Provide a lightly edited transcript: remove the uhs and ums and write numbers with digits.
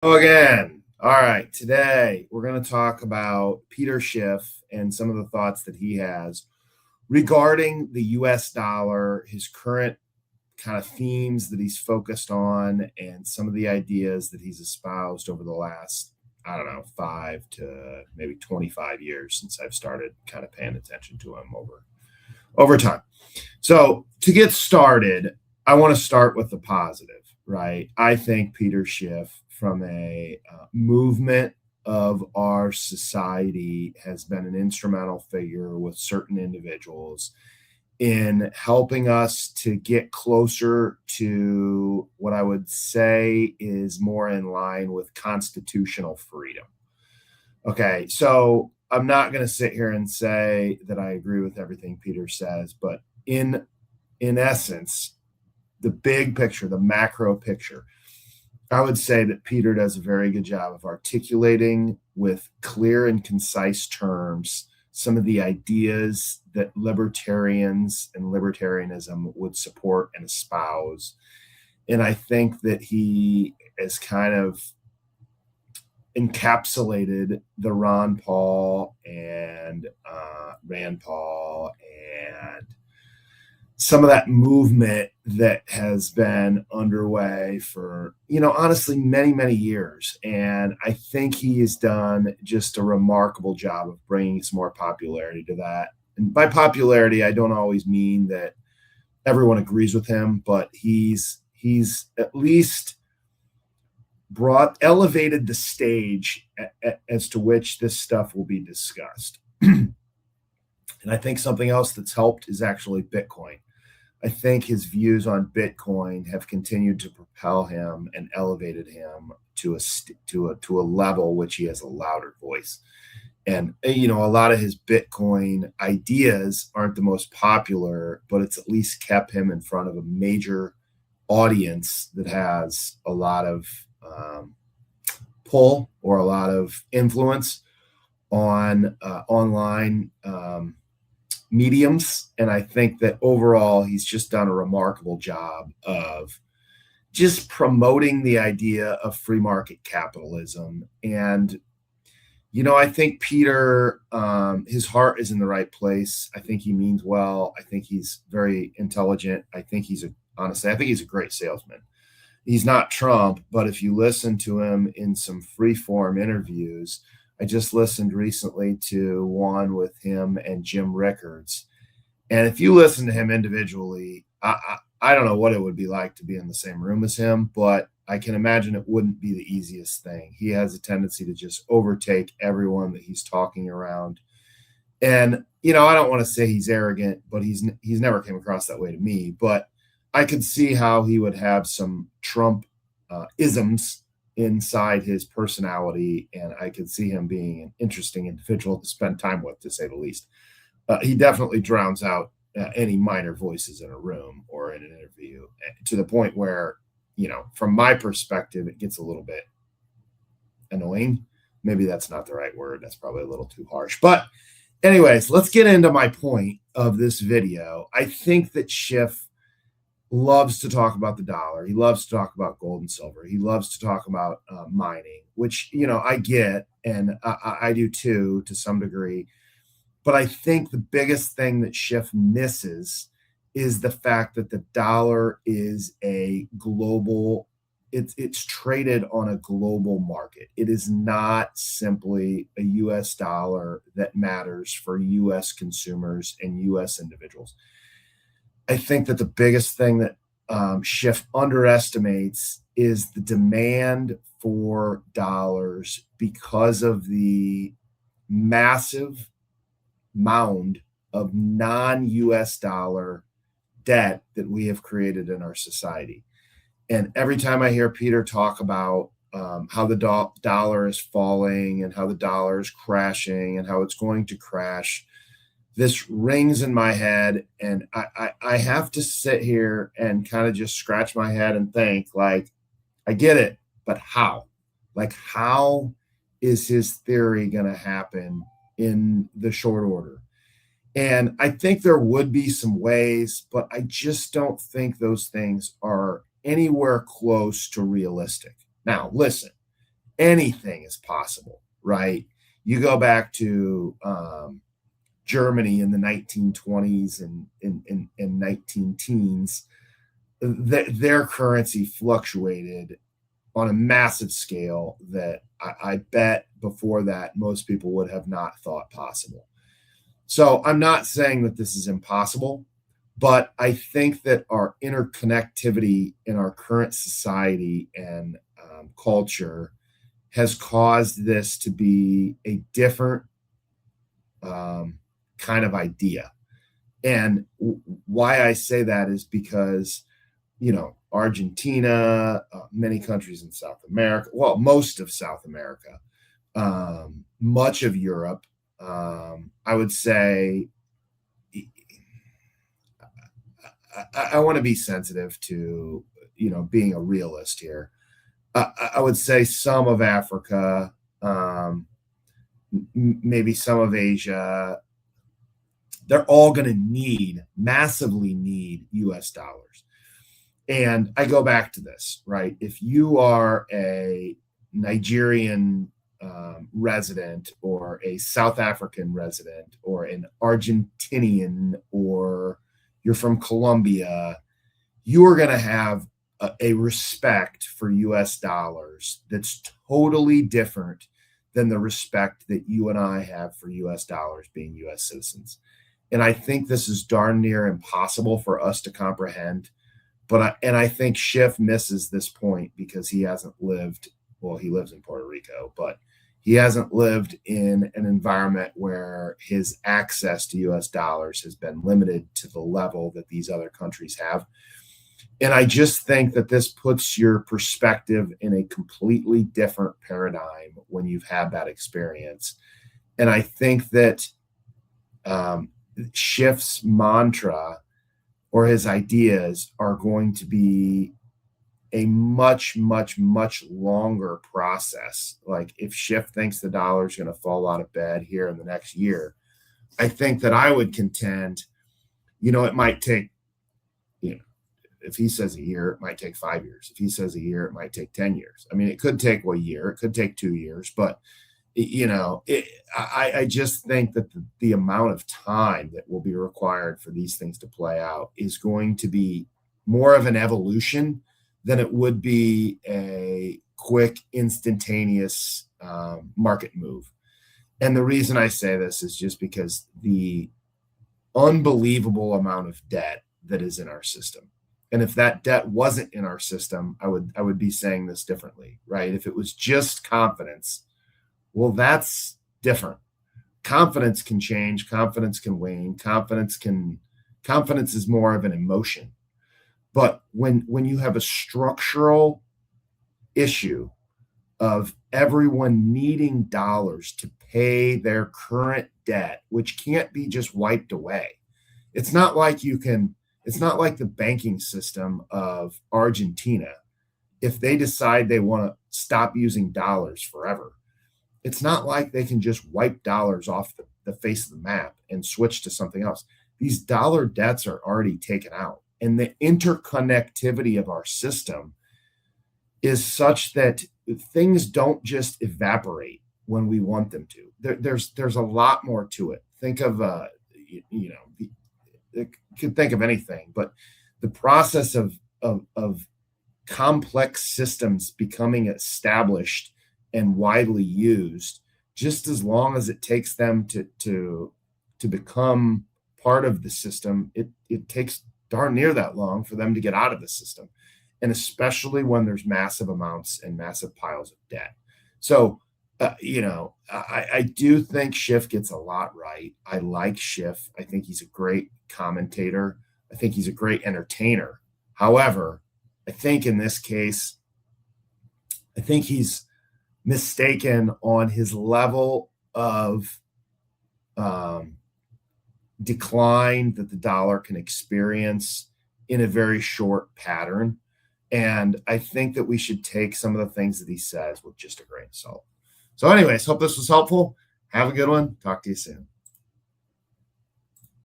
Again. All right. Today, we're going to talk about Peter Schiff and some of the thoughts that he has regarding the US dollar, his current kind of themes that he's focused on, and some of the ideas that he's espoused over the last, I don't know, 5 to maybe 25 years since I've started kind of paying attention to him over time. So, to get started, I want to start with the positive, right? I think Peter Schiff, from a movement of our society, has been an instrumental figure with certain individuals in helping us to get closer to what I would say is more in line with constitutional freedom. Okay, so I'm not going to sit here and say that I agree with everything Peter says, but in essence, the big picture, the macro picture, I would say that Peter does a very good job of articulating with clear and concise terms some of the ideas that libertarians and libertarianism would support and espouse. And I think that he has kind of encapsulated the Ron Paul and Rand Paul and some of that movement that has been underway for, honestly, many, many years. And I think he has done just a remarkable job of bringing some more popularity to that. And by popularity, I don't always mean that everyone agrees with him, but he's at least elevated the stage as to which this stuff will be discussed. And I think something else that's helped is actually Bitcoin. I think his views on Bitcoin have continued to propel him and elevated him to a level which he has a louder voice. And a lot of his Bitcoin ideas aren't the most popular, but it's at least kept him in front of a major audience that has a lot of pull or a lot of influence on online mediums. And I think that overall, he's just done a remarkable job of just promoting the idea of free market capitalism. And, I think Peter, his heart is in the right place. I think he means well. I think he's very intelligent. Honestly, I think he's a great salesman. He's not Trump, but if you listen to him in some free form interviews, I just listened recently to one with him and Jim Rickards. And if you listen to him individually, I don't know what it would be like to be in the same room as him, but I can imagine it wouldn't be the easiest thing. He has a tendency to just overtake everyone that he's talking around. And, I don't want to say he's arrogant, but he's never came across that way to me. But I could see how he would have some Trump isms inside his personality, and I could see him being an interesting individual to spend time with, to say the least. He definitely drowns out any minor voices in a room or in an interview, to the point where, from my perspective, it gets a little bit annoying. Maybe that's not the right word. That's probably a little too harsh. But anyways, let's get into my point of this video. I think that Schiff loves to talk about the dollar. He loves to talk about gold and silver. He loves to talk about mining, which, I get, and I do too, to some degree. But I think the biggest thing that Schiff misses is the fact that the dollar is a global, it's traded on a global market. It is not simply a US dollar that matters for US consumers and US individuals. I think that the biggest thing that Schiff underestimates is the demand for dollars because of the massive mound of non-US dollar debt that we have created in our society. And every time I hear Peter talk about how the dollar is falling and how the dollar is crashing and how it's going to crash, this rings in my head, and I have to sit here and kind of just scratch my head and think, like, I get it, but how? Like, how is his theory going to happen in the short order? And I think there would be some ways, but I just don't think those things are anywhere close to realistic. Now, listen, anything is possible, right? You go back to Germany in the 1920s and 19 teens, their currency fluctuated on a massive scale that I bet before that most people would have not thought possible. So I'm not saying that this is impossible, but I think that our interconnectivity in our current society and culture has caused this to be a different kind of idea. And why I say that is because, Argentina, many countries in South America, well, most of South America, much of Europe, I would say, I want to be sensitive to, being a realist here. I would say some of Africa, maybe some of Asia, they're all going to massively need US dollars. And I go back to this, right? If you are a Nigerian resident or a South African resident or an Argentinian or you're from Colombia, you are going to have a respect for US dollars that's totally different than the respect that you and I have for US dollars being US citizens. And I think this is darn near impossible for us to comprehend. But I think Schiff misses this point because he hasn't lived, well, he lives in Puerto Rico, but he hasn't lived in an environment where his access to US dollars has been limited to the level that these other countries have. And I just think that this puts your perspective in a completely different paradigm when you've had that experience. And I think that Schiff's mantra or his ideas are going to be a much, much, much longer process. Like if Schiff thinks the dollar is going to fall out of bed here in the next year, I think that I would contend, it might take, if he says a year, it might take 5 years. If he says a year, it might take 10 years. I mean, it could take a year, it could take 2 years, but I just think that the amount of time that will be required for these things to play out is going to be more of an evolution than it would be a quick, instantaneous market move. And the reason I say this is just because the unbelievable amount of debt that is in our system. And if that debt wasn't in our system, I would be saying this differently, right? If it was just confidence, well, that's different. Confidence can change, confidence can wane, confidence is more of an emotion. But when you have a structural issue of everyone needing dollars to pay their current debt, which can't be just wiped away. It's not like the banking system of Argentina. If they decide they want to stop using dollars forever, it's not like they can just wipe dollars off the face of the map and switch to something else. These dollar debts are already taken out. And the interconnectivity of our system is such that things don't just evaporate when we want them to. There's a lot more to it. Think of, you could think of anything, but the process of complex systems becoming established and widely used, just as long as it takes them to become part of the system, it takes darn near that long for them to get out of the system. And especially when there's massive amounts and massive piles of debt. So, I do think Schiff gets a lot right. I like Schiff. I think he's a great commentator. I think he's a great entertainer. However, I think in this case, I think he's mistaken on his level of decline that the dollar can experience in a very short pattern. And I think that we should take some of the things that he says with just a grain of salt. So anyways, hope this was helpful. Have a good one. Talk to you soon.